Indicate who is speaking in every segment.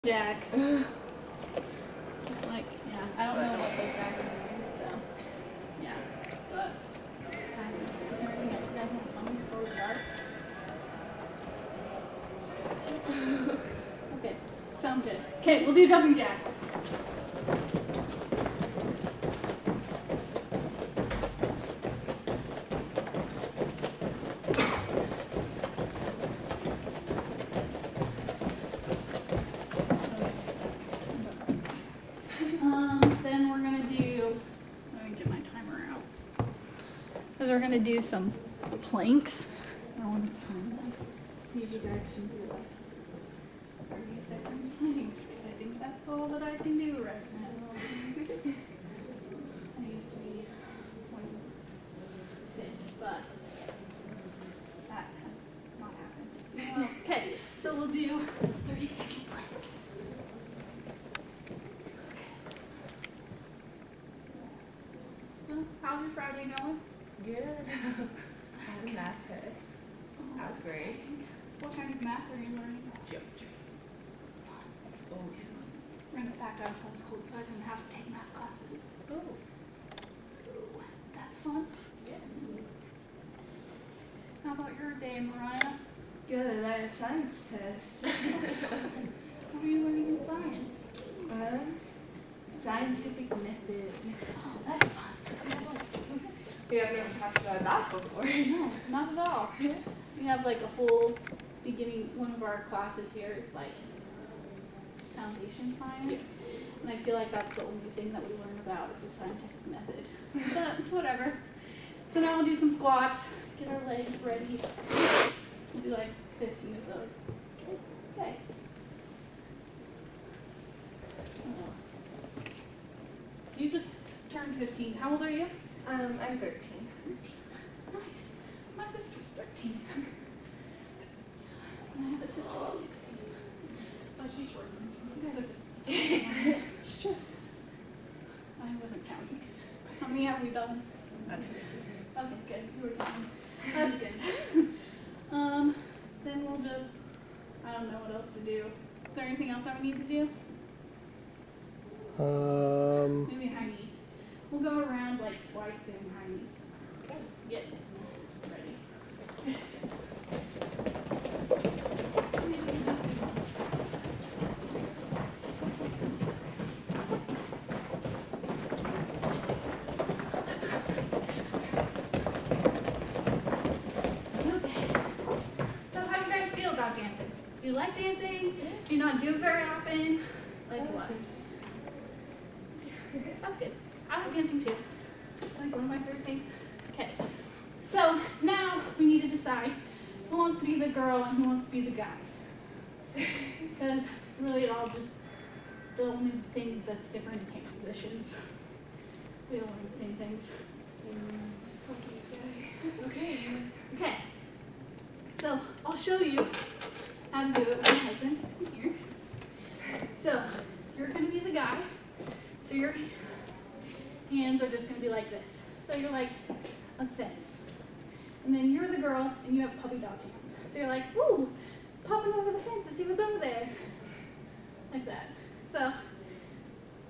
Speaker 1: jacks. Just like, yeah, I don't know what those jacks are, so, yeah. But, is there anything else you guys want to tell me before we start? Okay, sound good. Okay, we'll do jumping jacks. Then we're gonna do, let me get my timer out. Because we're gonna do some planks. I want to time them. See if you guys can do like 30-second planks, because I think that's all that I can do right now. I used to be quite fit, but that has not happened. Okay, so we'll do 30-second plank. So, how's your Friday going?
Speaker 2: Good. That's math test. That was great.
Speaker 1: What kind of math are you learning?
Speaker 2: Geometry. Oh, yeah.
Speaker 1: Random fact, I was homeschooled, so I didn't have to take math classes.
Speaker 2: Oh.
Speaker 1: So, that's fun.
Speaker 2: Yeah.
Speaker 1: How about your day, Mariah?
Speaker 2: Good. I had a science test.
Speaker 1: What are you learning in science?
Speaker 2: Scientific method.
Speaker 1: Oh, that's fun.
Speaker 2: Yes. We have never talked about that before.
Speaker 1: No, not at all. We have like a whole beginning, one of our classes here is like foundation science.
Speaker 2: Yeah.
Speaker 1: And I feel like that's the only thing that we learn about is the scientific method. But it's whatever. So now we'll do some squats, get our legs ready. We'll do like 15 of those. Okay. Okay. What else? You just turned 15. How old are you?
Speaker 2: I'm 13.
Speaker 1: 13. Nice. My sister's 13. And I have a sister who's 16. But she's shorter than me. You guys are just.
Speaker 2: It's true.
Speaker 1: I wasn't counting. How many have we done?
Speaker 2: That's 15.
Speaker 1: Okay, good. You were counting. That's good. Then we'll just, I don't know what else to do. Is there anything else that we need to do? Maybe high knees. We'll go around like twice doing high knees.
Speaker 2: Okay.
Speaker 1: Just get ready. Okay. So how do you guys feel about dancing? Do you like dancing? Do you not do it very often? Like what? That's good. I like dancing too. It's like one of my favorite things. Okay. So now we need to decide who wants to be the girl and who wants to be the guy. Because really it all just, the only thing that's different is hand positions. We don't learn the same things.
Speaker 2: Okay.
Speaker 1: Okay. So I'll show you how to do it with my husband here. So you're going to be the guy. So your hands are just going to be like this. So you're like a fence. And then you're the girl and you have puppy dog hands. So you're like, ooh, popping over the fence to see what's over there. Like that. So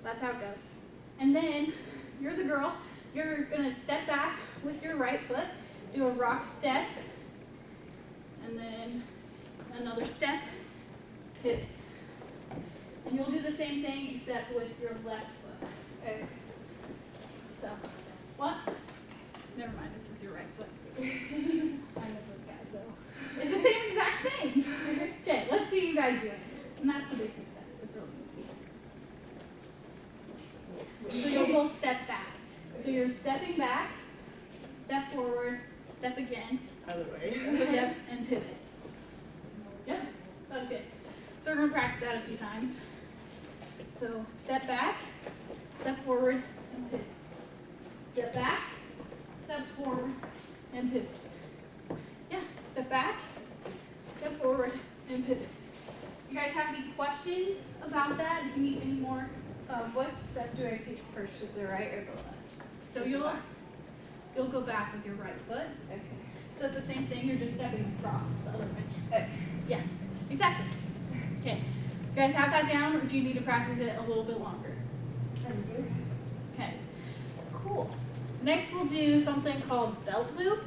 Speaker 1: that's how it goes. And then you're the girl. You're going to step back with your right foot, do a rock step, and then another step, pivot. And you'll do the same thing except with your left foot.
Speaker 2: Okay.
Speaker 1: So, what? Never mind, it's with your right foot. I'm a good guy, so it's the same exact thing. Okay, let's see you guys do it. And that's the basic step. It's really easy. So you'll both step back. So you're stepping back, step forward, step again.
Speaker 2: Other way.
Speaker 1: Yep, and pivot. Yep, that's good. So we're going to practice that a few times. So step back, step forward, and pivot. Step back, step forward, and pivot. Yeah, step back, step forward, and pivot. You guys have any questions about that? If you need any more?
Speaker 2: What step do I take first, with the right or the left?
Speaker 1: So you'll go back with your right foot.
Speaker 2: Okay.
Speaker 1: So it's the same thing, you're just stepping across the other way.
Speaker 2: Okay.
Speaker 1: Yeah, exactly. Okay, You guys have that down, or do you need to practice it a little bit longer? Okay, cool. Next we'll do something called belt loop.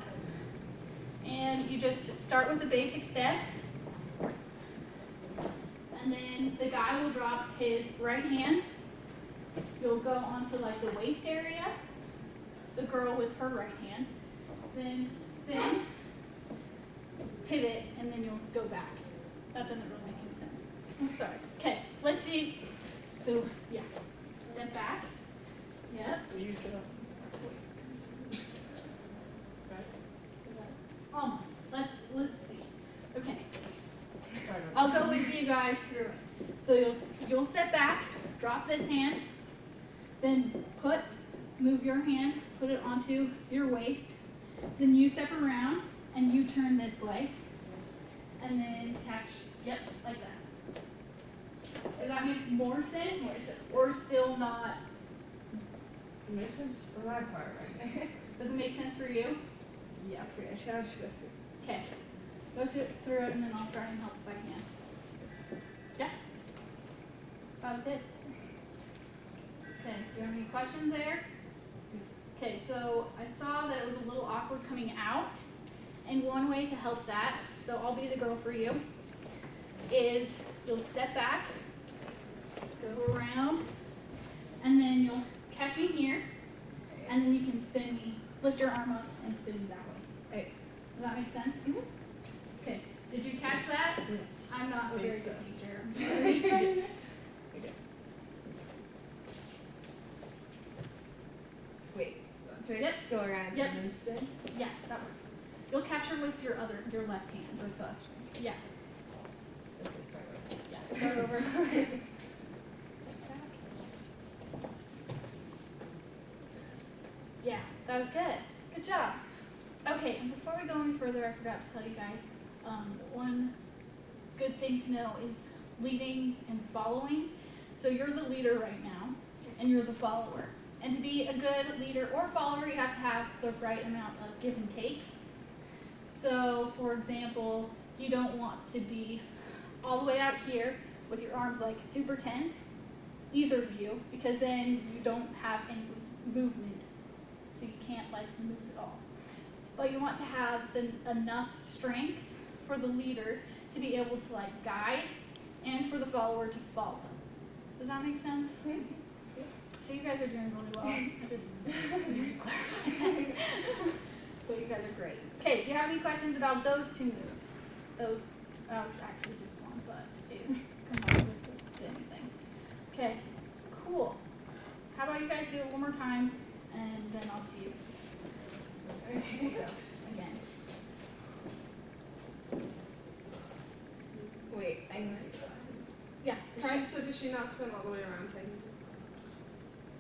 Speaker 1: And you just start with the basic step. And then the guy will drop his right hand. You'll go onto like the waist area. The girl with her right hand. Then spin, pivot, and then you'll go back. That doesn't really make any sense. I'm sorry. Okay, let's see. So, yeah. Step back. Yep. Almost. Let's see. Okay. I'll go with you guys through it. So you'll step back, drop this hand, then move your hand, put it onto your waist. Then you step around and you turn this way. And then catch, yep, like that. If that makes more sense, or still not,
Speaker 2: It makes sense for my part, right?
Speaker 1: does it make sense for you?
Speaker 2: Yeah, pretty much. I'll just go through.
Speaker 1: Okay. Go through it and then I'll try and help if I can. Yeah? That was good. Okay, do you have any questions there? Okay, so I saw that it was a little awkward coming out. And one way to help that, so I'll be the girl for you, is you'll step back, go around, and then you'll catch me here, and then you can spin me, lift your arm up and spin me that way.
Speaker 2: Hey.
Speaker 1: Does that make sense? Okay, did you catch that? I'm not a very good teacher. I'm sorry.
Speaker 2: Wait, do I
Speaker 1: Yep.
Speaker 2: go around
Speaker 1: Yep.
Speaker 2: and then spin?
Speaker 1: Yeah, that works. You'll catch her with your left hand.
Speaker 2: With left.
Speaker 1: Yeah,
Speaker 2: Okay, start over.
Speaker 1: yeah, start over. Step back. Yeah, that was good. Good job. Okay, and before we go any further, I forgot to tell you guys, one good thing to know is leading and following. So you're the leader right now, and you're the follower. And to be a good leader or follower, you have to have the right amount of give and take. So, for example, you don't want to be all the way out here with your arms like super tense, either of you, because then you don't have any movement. So you can't like move at all. But you want to have enough strength for the leader to be able to like guide and for the follower to follow. Does that make sense? So you guys are doing really well. I just need to clarify that. But you guys are great. Okay, do you have any questions about those two moves? Those, actually just one, but it's combined with the spin thing. Okay, cool. How about you guys do it one more time, and then I'll see you again.
Speaker 2: Wait, I need to.
Speaker 1: Yeah, try.
Speaker 3: So does she not spin all the way around technically?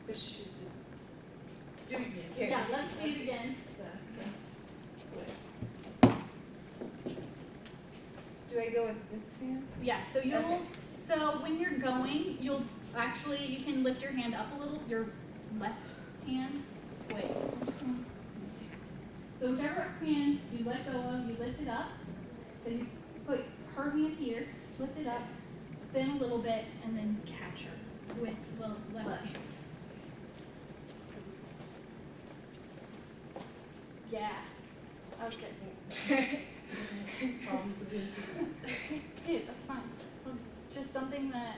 Speaker 3: But she should just do it again.
Speaker 2: Here,
Speaker 1: Yeah, let's see it again.
Speaker 2: Do I go with this hand?
Speaker 1: Yeah, so
Speaker 2: Okay.
Speaker 1: so when you're going, you can lift your hand up a little, your left hand. Wait. So whichever hand you let go of, you lift it up. Then you put her hand here, lift it up, spin a little bit, and then catch her with the left hand. Yeah. Okay. Hey, that's fine. It's just something that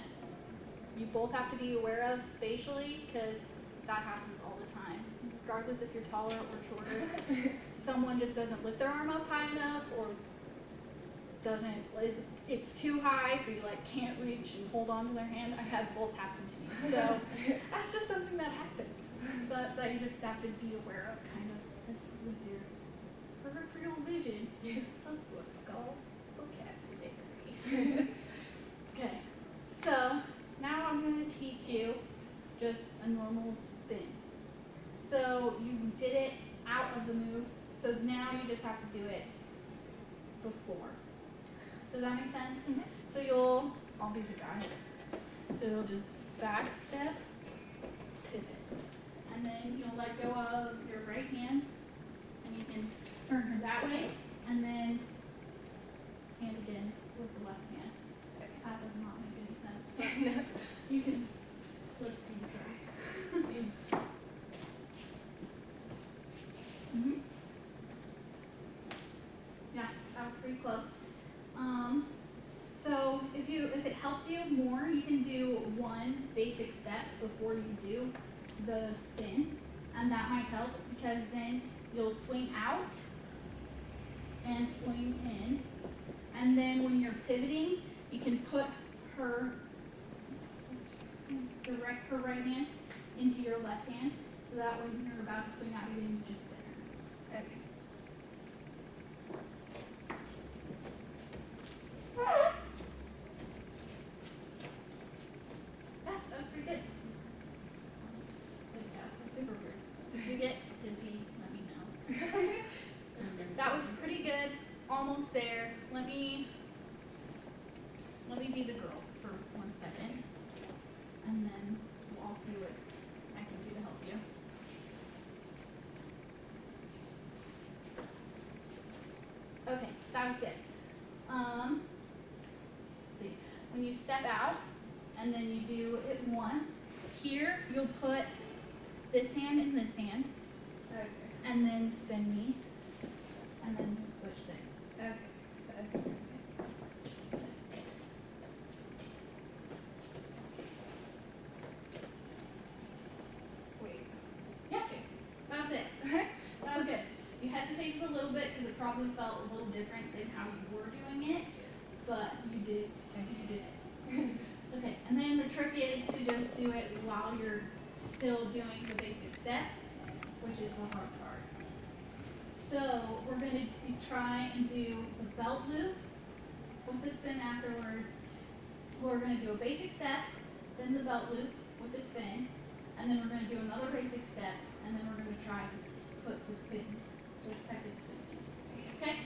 Speaker 1: you both have to be aware of spatially, because that happens all the time. Regardless if you're taller or shorter, someone just doesn't lift their arm up high enough, or it's too high, so you like can't reach and hold on to their hand. I had both happen to me, so that's just something that happens, but that you just have to be aware of, kind of, as with your peripheral vision. That's what it's called. Vocabulary. Okay, so now I'm going to teach you just a normal spin. So you did it out of the move, so now you just have to do it before. Does that make sense? Mm-hmm. So I'll be the guy. So you'll just back step, pivot. And then you'll let go of your right hand, and you can turn her that way, and then hand again with the left hand. That does not make any sense. You can, let's see you try. Mhm. Yeah, that was pretty close. So if it helps you more, you can do one basic step before you do the spin, and that might help because then you'll swing out and swing in, and then when you're pivoting, you can put her direct her right hand into your left hand, so that when you're about to swing out again, you just spin her.
Speaker 2: Okay.
Speaker 1: Yeah, that was pretty good. Good job. That's super weird. If you get dizzy, let me know. That was pretty good. Almost there. Let me be the girl for 1 second, and then I'll see what I can do to help you. Okay, that was good. Let's see. When you step out, and then you do it once, here you'll put this hand in this hand,
Speaker 2: Okay.
Speaker 1: and then spin me, and then we'll switch there.
Speaker 2: Okay. So. Wait.
Speaker 1: Yeah, that was it. That was good. You hesitated a little bit because it probably felt a little different than how you were doing it, but you did it. Okay, and then the trick is to just do it while you're still doing the basic step, which is the hard part. So we're going to try and do the belt loop with the spin afterwards. We're going to do a basic step, then the belt loop with the spin, and then we're going to do another basic step, and then we're going to try to put the spin, the second spin in. Okay?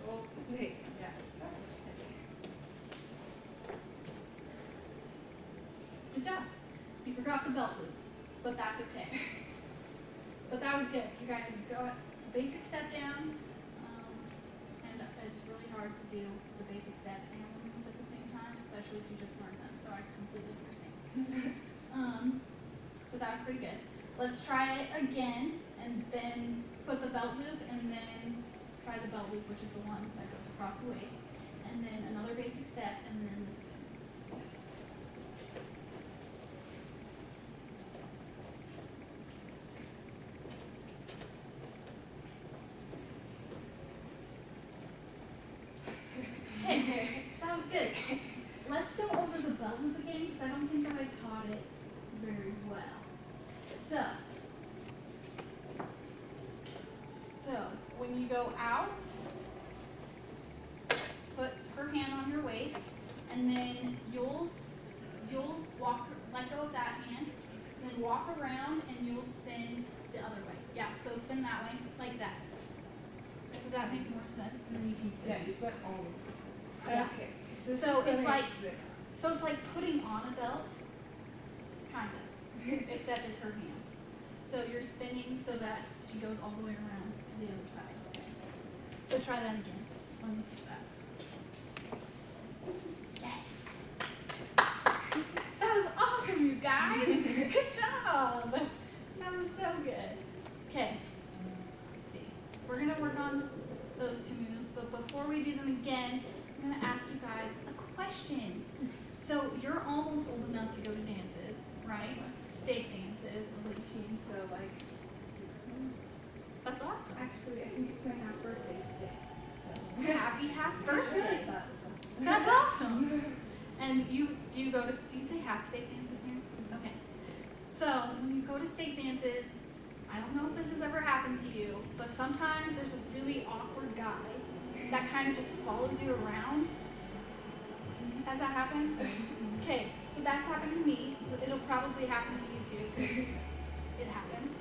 Speaker 3: Oh,
Speaker 2: Wait.
Speaker 3: yeah.
Speaker 2: That's okay.
Speaker 1: Good job. You forgot the belt loop, but that's okay. But that was good. You guys go basic step down, and it's really hard to do the basic step and the moves at the same time, especially if you just learned them. So I completely understand. But that was pretty good. Let's try it again, and then put the belt loop, and then try the belt loop, which is the one that goes across the waist, and then another basic step, and then the spin. Hey, that was good. Let's go over the belt loop again because I don't think I taught it very well. So when you go out, put her hand on your waist, and then you'll walk, let go of that hand, then walk around, and you'll spin the other way. Yeah, so spin that way, like that. Does that make more sense? And then you can spin.
Speaker 3: Yeah, you spent all.
Speaker 1: Yeah.
Speaker 2: Okay. So, this
Speaker 1: So
Speaker 2: is
Speaker 1: it's like-
Speaker 2: spin.
Speaker 1: So it's like putting on a belt, kind of, except it's her hand. So you're spinning so that she goes all the way around to the other side. So try that again. Let me see that. Yes. That was awesome, you guys. Good job. That was so good. Okay. Let's see. We're gonna work on those two moves, but before we do them again, I'm gonna ask you guys a question. So you're almost old enough to go to dances, right? Stake dances, at least.
Speaker 2: So like 6 months.
Speaker 1: That's awesome.
Speaker 2: Actually, I think it's my half birthday today. So.
Speaker 1: Happy half birthday.
Speaker 2: That's
Speaker 1: That's awesome. And do they have stake dances here? Okay. So when you go to stake dances, I don't know if this has ever happened to you, but sometimes there's a really awkward guy that kind of just follows you around. Has that happened? Okay, so that's happened to me. So it'll probably happen to you too, because it happens.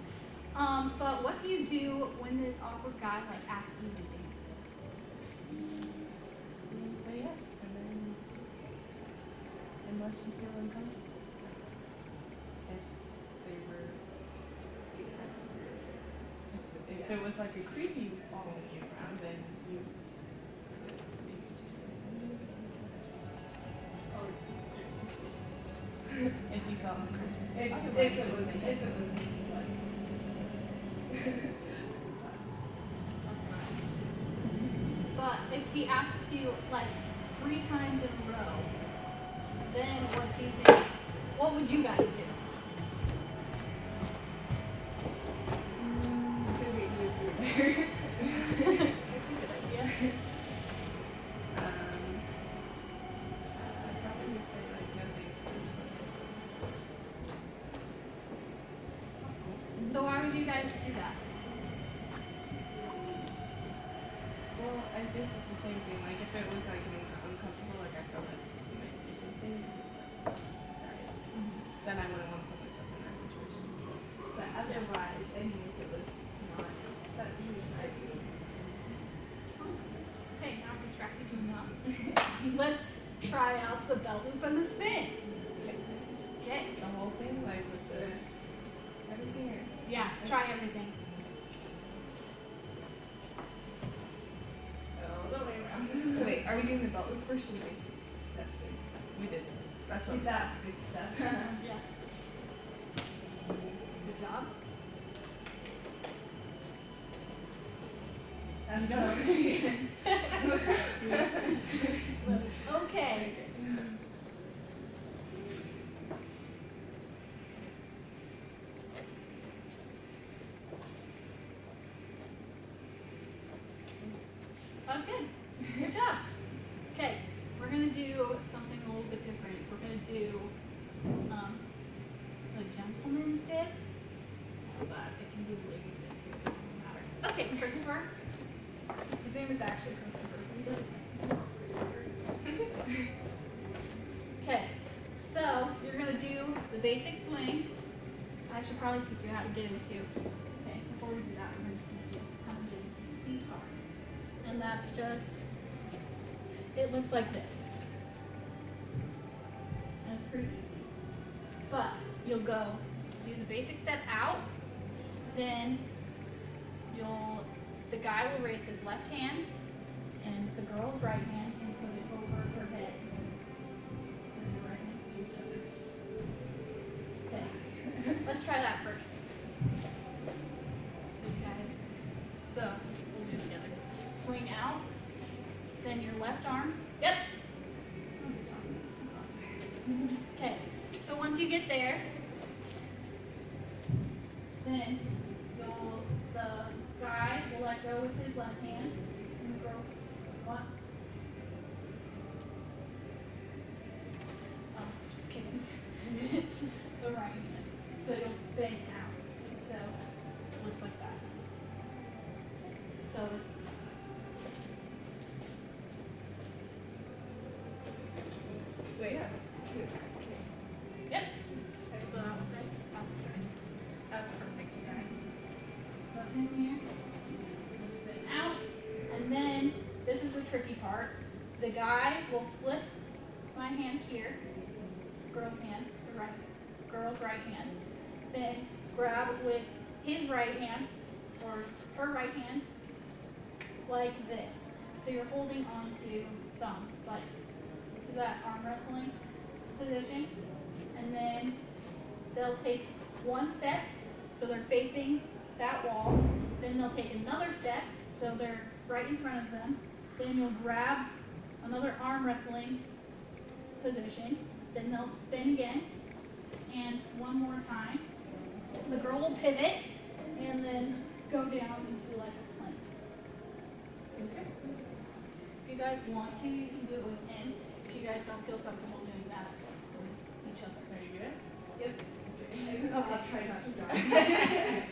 Speaker 1: But what do you do when this awkward guy like asks you to dance?
Speaker 4: You say yes, and then unless you feel uncomfortable. If they were, if it was like a creepy following you around, then you maybe just say,
Speaker 3: Oh, it's just
Speaker 4: if you felt it was creepy.
Speaker 3: if
Speaker 4: Otherwise,
Speaker 3: it
Speaker 4: just
Speaker 3: was
Speaker 4: say,
Speaker 3: like
Speaker 1: But if he asks you like 3 times in a row, then what do you think? What would you guys do?
Speaker 3: That's a good idea.
Speaker 4: I'd probably say like nothing
Speaker 1: So why would you guys do that?
Speaker 4: Well, I guess it's the same thing. Like if it was like uncomfortable, like I felt like you might do something, it's like, alright. Then I wouldn't want to put myself in that situation. So.
Speaker 3: But otherwise, I mean, if it was not, that's usually what I do.
Speaker 1: Okay, now I'm distracted you enough. Let's try out the belt loop and the spin. Okay.
Speaker 4: The whole thing, like with the everything. Or,
Speaker 1: Yeah, try everything.
Speaker 3: Oh, the way around. Wait, are we doing the belt loop first or the basic step things?
Speaker 4: we did. That's what.
Speaker 3: That's basic step.
Speaker 1: Yeah. Good job.
Speaker 3: That's
Speaker 1: Okay. That was good. Good job. Okay, we're gonna do something a little bit different. We're gonna do a gentleman's dip, but it can be a lady's dip too. It doesn't matter. Okay, Christopher.
Speaker 3: His name is actually Christopher.
Speaker 1: Okay, so you're gonna do the basic swing. I should probably teach you how to get into. Okay, before we do that, we're gonna teach you how to get into sweetheart. And that's just, it looks like this. And it's pretty easy. But you'll go do the basic step out, then the guy will raise his left hand and the girl's right hand and put it over her head. So you're right next to each other. Okay, let's try that first. So you guys, we'll do it together. Swing out, then your left arm. Yep. Okay, so once you get there, then the guy will let go with his left hand, and the girl, what? Oh, just kidding. It's the right hand. So you'll spin out. So it looks like that. So it's
Speaker 3: Wait, yeah, that's cute.
Speaker 1: yep. Okay, so that was right. That was right. That's perfect, you guys. So in here, spin out, and then this is the tricky part. The guy will flip my hand here, girl's hand, the right, girl's right hand, then grab with his right hand or her right hand like this. So you're holding on to thumbs, like, is that arm wrestling position? And then they'll take one step, so they're facing that wall. Then they'll take another step, so they're right in front of them. Then you'll grab another arm wrestling position. Then they'll spin again, and one more time. The girl will pivot, and then go down into like a plank. Okay. If you guys want to, you can do it with him. If you guys don't feel comfortable doing that with each other.
Speaker 4: Are you good?
Speaker 1: Yep.
Speaker 3: I'll try not to die.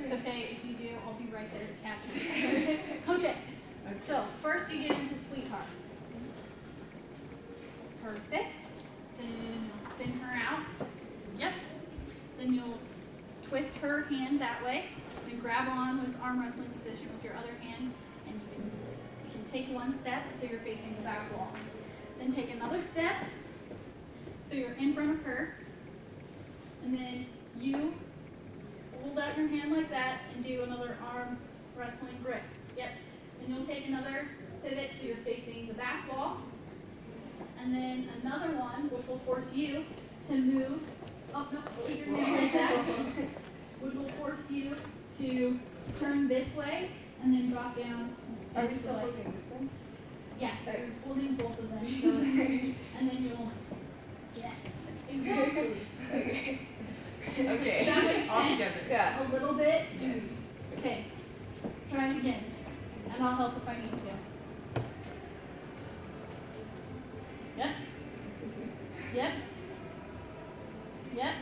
Speaker 1: It's okay if you do. I'll be right there to catch you. Okay. So first you get into sweetheart. Perfect. Then you'll spin her out. Yep. Then you'll twist her hand that way. Then grab on with arm wrestling position with your other hand, and you can take one step so you're facing the back wall. Then take another step so you're in front of her, and then you hold out your hand like that and do another arm wrestling grip. Yep. And you'll take another pivot so you're facing the back wall. And then another one, which will force you to move up, no, put your knee like that, which will force you to turn this way and then drop down.
Speaker 2: Are we
Speaker 1: this
Speaker 2: still
Speaker 1: way.
Speaker 2: holding this one?
Speaker 1: Yes, so you're holding both of them. So it's, and then you'll, yes, exactly.
Speaker 2: Okay.
Speaker 1: Does
Speaker 2: Okay.
Speaker 1: that make
Speaker 4: All
Speaker 1: sense?
Speaker 4: together.
Speaker 2: Yeah.
Speaker 1: A little bit?
Speaker 2: Yes.
Speaker 1: Okay, try it again, and I'll help if I need to. Yep. Yep. Yep.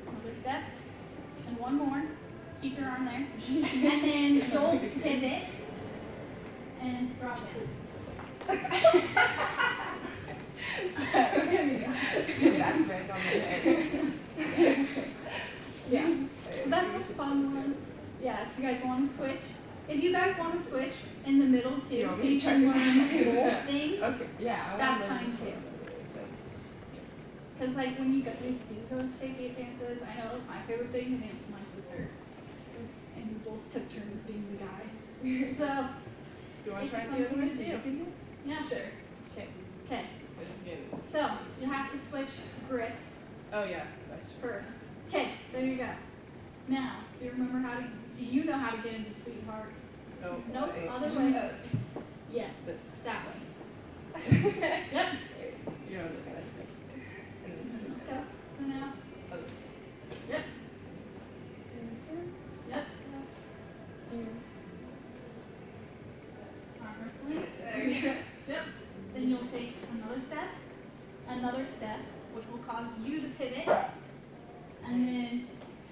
Speaker 1: Another step, and one more. Keep your arm there. And then you'll pivot and drop it.
Speaker 2: Back bend on my head.
Speaker 1: Yeah. That's a fun one. Yeah, if you guys want to switch. If you guys want to switch in the middle
Speaker 2: Do you
Speaker 1: too,
Speaker 2: want
Speaker 1: so
Speaker 2: me
Speaker 1: you
Speaker 2: to try?
Speaker 1: can learn both things.
Speaker 2: Okay. Yeah. I
Speaker 1: That's
Speaker 2: wanna learn
Speaker 1: fine
Speaker 2: this
Speaker 1: too.
Speaker 2: one. So.
Speaker 1: Because like when you guys do those stage gate dances, I know my favorite thing to dance with my sister. And we both took turns being the guy. So,
Speaker 2: You want
Speaker 1: it's
Speaker 2: to try
Speaker 1: a
Speaker 2: it
Speaker 1: fun
Speaker 2: the other way
Speaker 1: thing
Speaker 2: so
Speaker 1: to
Speaker 2: you
Speaker 1: do.
Speaker 2: can do?
Speaker 1: yeah.
Speaker 2: Sure. Okay.
Speaker 1: Okay.
Speaker 2: This is good.
Speaker 1: So, you have to switch grips
Speaker 2: Oh yeah. That's true.
Speaker 1: first. Okay, there you go. Now, do you remember how to, do you know how to get into Sweetheart?
Speaker 2: No.
Speaker 1: Nope,
Speaker 2: wait.
Speaker 1: other way. Yeah,
Speaker 2: This.
Speaker 1: that way. Yep.
Speaker 2: You're on this side. And then spin.
Speaker 1: Go. So now.
Speaker 2: Other.
Speaker 1: Yep. Yep. Arm wrestling.
Speaker 2: There you go.
Speaker 1: Yep. Then you'll take another step, which will cause you to pivot, and then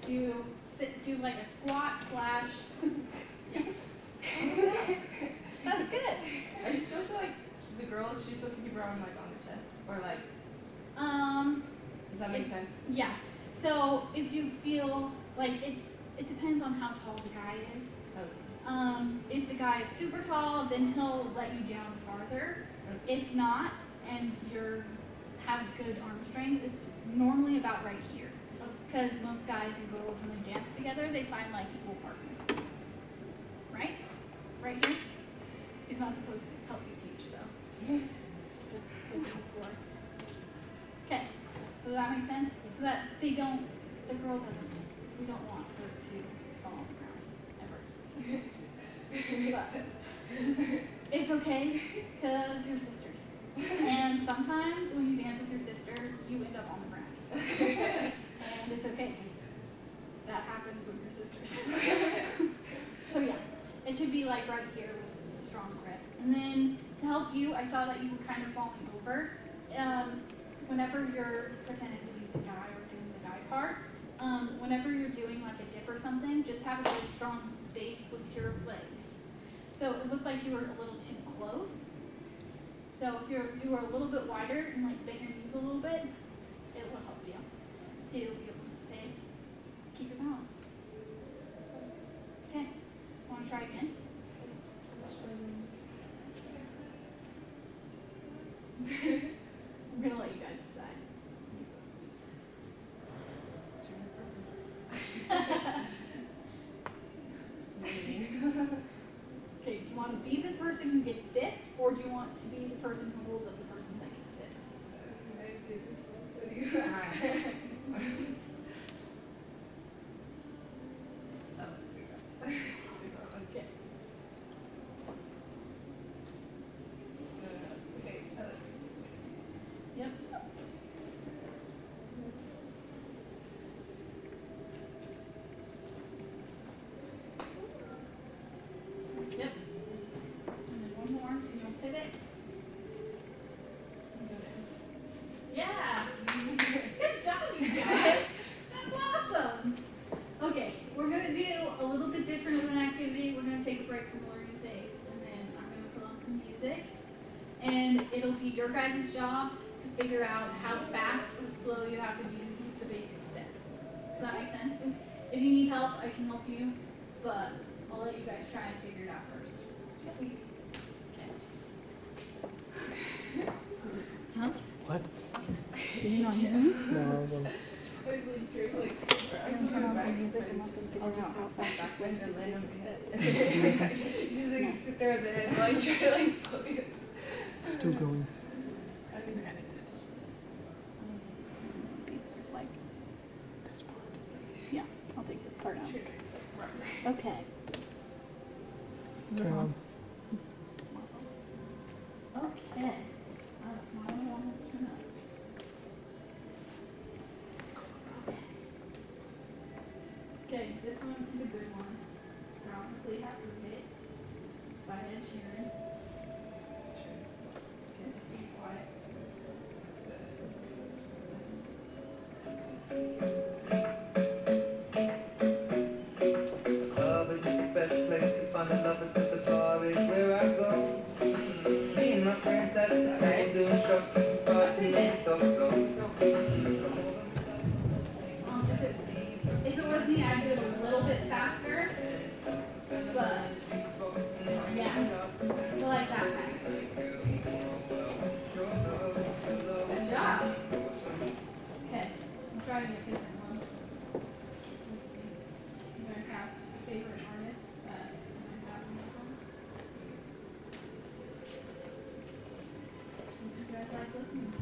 Speaker 1: do like a squat slash. Yeah. That's good.
Speaker 4: Are you supposed to like the girl? Is she supposed to keep her arm like on her chest, or like? Does that make
Speaker 1: It-
Speaker 4: sense?
Speaker 1: Yeah. So if you feel like it depends on how tall the guy is. If the guy is super tall, then he'll let you down farther. If not, and you're have good arm strength, it's normally about right here. Because most guys and girls, when they dance together, they find like equal partners. Right? Right here? He's not supposed to help you teach, so just open the floor. Okay. Does that make sense? So that they don't, the girl doesn't, we don't want her to fall on the ground, ever. But it's okay, because you're sisters. And sometimes when you dance with your sister, you end up on the ground. And it's okay, 'cause that happens with your sisters. So yeah, it should be like right here with a strong grip. And then to help you, I saw that you were kind of falling over. Whenever you're pretending to be the guy or doing the guy part, whenever you're doing like a dip or something, just have a really strong base with your legs. So it looked like you were a little too close. So if you were a little bit wider and like bend your knees a little bit, it will help you to be able to keep your balance. Okay, want to try again? I'm gonna let you guys decide. Okay, do you want to be the person who gets dipped, or do you want to be the person who holds up the person that gets dipped? Okay. Yep. Yep. And then one more, and you'll pivot. And go down. Yeah. Good job, you guys. That's awesome. Okay, we're gonna do a little bit different of an activity. We're gonna take a break from learning things, and then I'm gonna put on some music. And it'll be your guys' job to figure out how fast or slow you have to do the basic step. Does that make sense? If you need help, I can help you, but I'll let you guys try and figure it out first.
Speaker 5: What?
Speaker 1: Did you not hear me?
Speaker 5: No, I wasn't.
Speaker 2: I was like, turn off the music and
Speaker 4: I'll just go backwind and land on my head. You just like sit there at the head while you try to like pull you.
Speaker 5: Still going.
Speaker 1: Just like, yeah, I'll take this part out. Okay.
Speaker 5: Turn on.
Speaker 1: Okay. Oh, that's not what I wanted to turn up. Okay, this one is a good one. Round the Complete Half Rooted. It's by Ed Sheeran. Okay, be quiet.
Speaker 6: Club isn't the best place to find a lover, so the bar is where I go. Me and my friends sat at the table doing shots, party and talk slow.
Speaker 1: If it was me, I'd do it a little bit faster. But, yeah, I like that fast. Good job. Okay, I'm trying a different one. Let's see. You guys have a favorite artist that you might have in this one? What do you guys like listening to?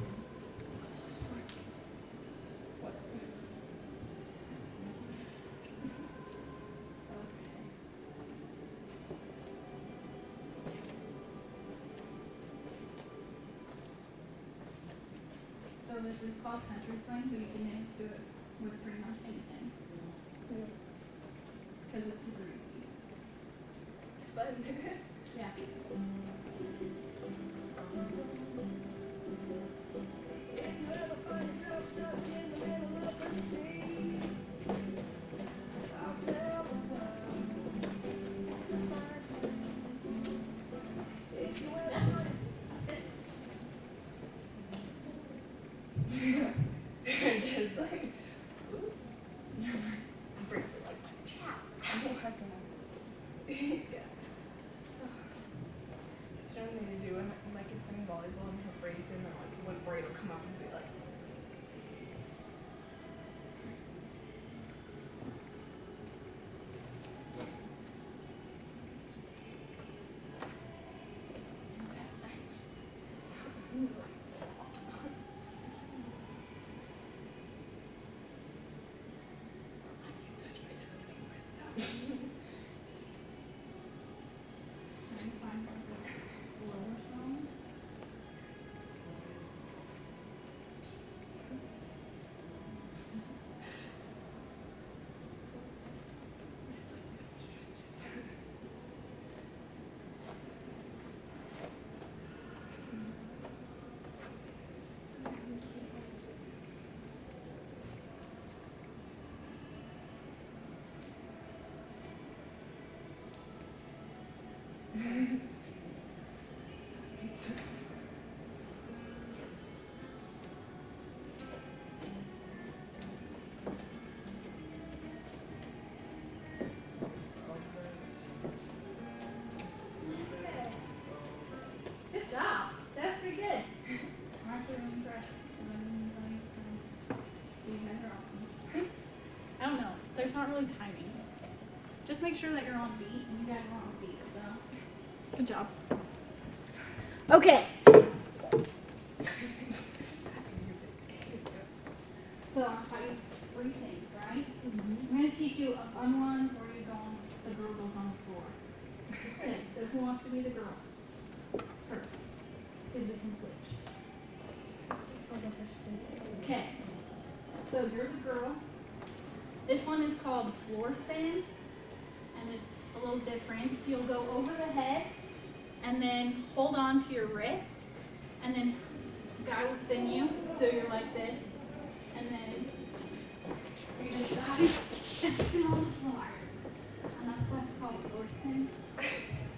Speaker 1: So this is called country swing, but you can dance to it with pretty much anything. Because it's super easy.
Speaker 4: It's fun.
Speaker 1: Yeah.
Speaker 4: Just like, break it like,
Speaker 2: I'm surprised
Speaker 4: yeah. It's something to do when like you're playing volleyball and you have braids and then like one braid will come up and be like.
Speaker 1: Can you find like a slower song? Good job. That's pretty good. I'm actually really impressed. You guys are awesome. I don't know. There's not really timing. Just make sure that you're on beat, and you guys are on beat, so. Good job. Okay. So I'll tell you 3 things, right? I'm going to teach you a fun one where you go on, the girl goes on the floor. Okay, so who wants to be the girl? First. Because we can switch. Okay. So you're the girl. This one is called floor spin. And it's a little different. So you'll go over the head and then hold on to your wrist. And then the guy will spin you. So you're like this. And then you just dive and spin on the floor. And that's why it's called floor spin.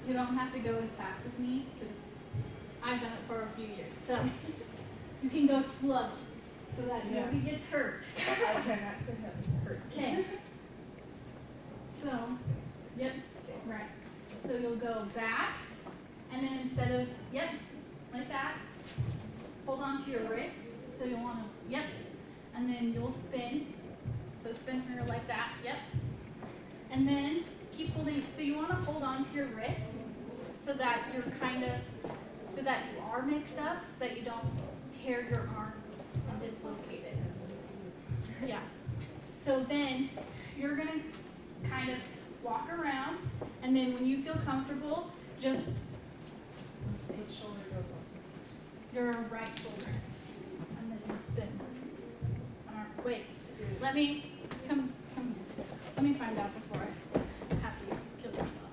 Speaker 1: You don't have to go as fast as me because I've done it for a few years. So you can go slow so that nobody gets hurt.
Speaker 4: I try not to have hurt.
Speaker 1: Okay. So, yep, right. So you'll go back, and then instead of, yep, like that, hold on to your wrists. So you'll want to, yep, and then you'll spin. So spin her like that, yep. And then keep holding, so you want to hold on to your wrists so that you're so that you are mixed up, so that you don't tear your arm and dislocate it. Yeah. So then you're gonna kind of walk around, and then when you feel comfortable, just
Speaker 4: Which shoulder goes on?
Speaker 1: your right shoulder, and then you spin. Wait, let me come here. Let me find out before I have you kill yourself.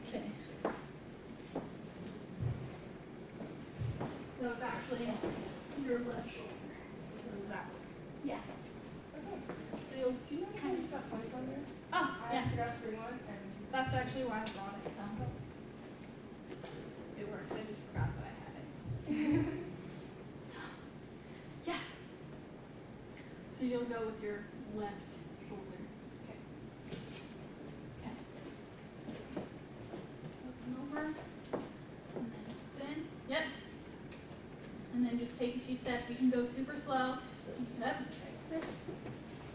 Speaker 1: Okay. So it's actually your left shoulder.
Speaker 4: So that.
Speaker 1: Yeah.
Speaker 4: Okay.
Speaker 1: So you'll
Speaker 4: Do you know how to stop points on this?
Speaker 1: Oh,
Speaker 4: I
Speaker 1: yeah.
Speaker 4: forgot to bring one, and
Speaker 1: That's actually why I bought it. So it works. I just forgot that I had it. So, yeah. So you'll go with your left shoulder. Okay. Okay. Open over. And then spin. Yep. And then just take a few steps. You can go super slow. Yep.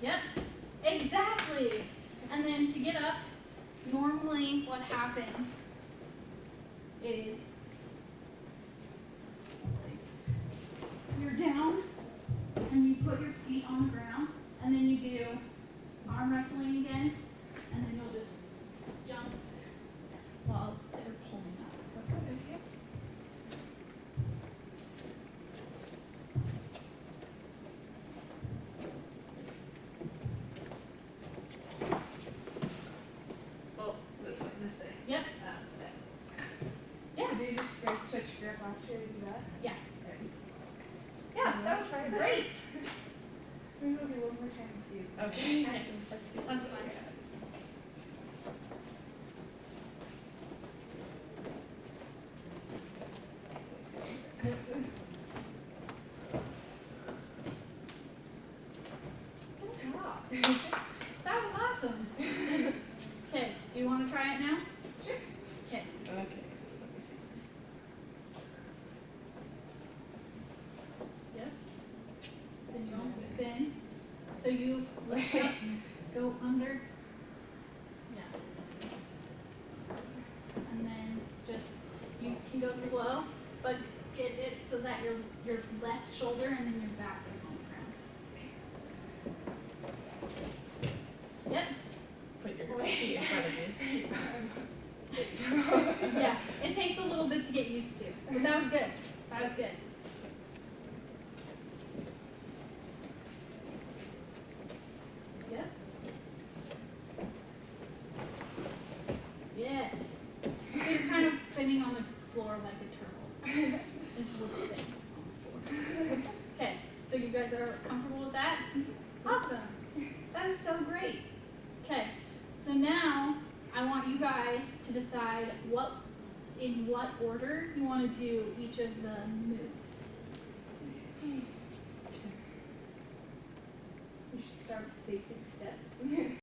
Speaker 1: Yep. Exactly. And then to get up, normally what happens is, let's see, you're down and you put your feet on the ground, and then you do arm wrestling again, and then you'll just jump while they're pulling up. Okay.
Speaker 4: oh, this way.
Speaker 3: This way.
Speaker 1: Yep. Yeah.
Speaker 4: So do you just go switch grip after you do that?
Speaker 1: Yeah.
Speaker 4: Yeah, that was great. Maybe we'll do one more time with you.
Speaker 3: Okay.
Speaker 1: Okay.
Speaker 4: Let's get
Speaker 1: That's
Speaker 4: this
Speaker 1: fine.
Speaker 4: way.
Speaker 1: Good job. That was awesome. Okay, do you want to try it now?
Speaker 4: Sure.
Speaker 1: Okay.
Speaker 3: Okay.
Speaker 1: Yep. Then you also spin. So you lift up, go under. Yeah. And then just, you can go slow, but get it so that your left shoulder and then your back is on the ground. Yep.
Speaker 3: Put your feet in front of you.
Speaker 1: Yeah, it takes a little bit to get used to, but that was good. That was good. Yep. Yes. So you're kind of spinning on the floor like a turtle. It's what's spinning on the floor. Okay, so you guys are comfortable with that? Awesome. That is so great. Okay, so now I want you guys to decide in what order you want to do each of the moves.
Speaker 4: We should start with basic step.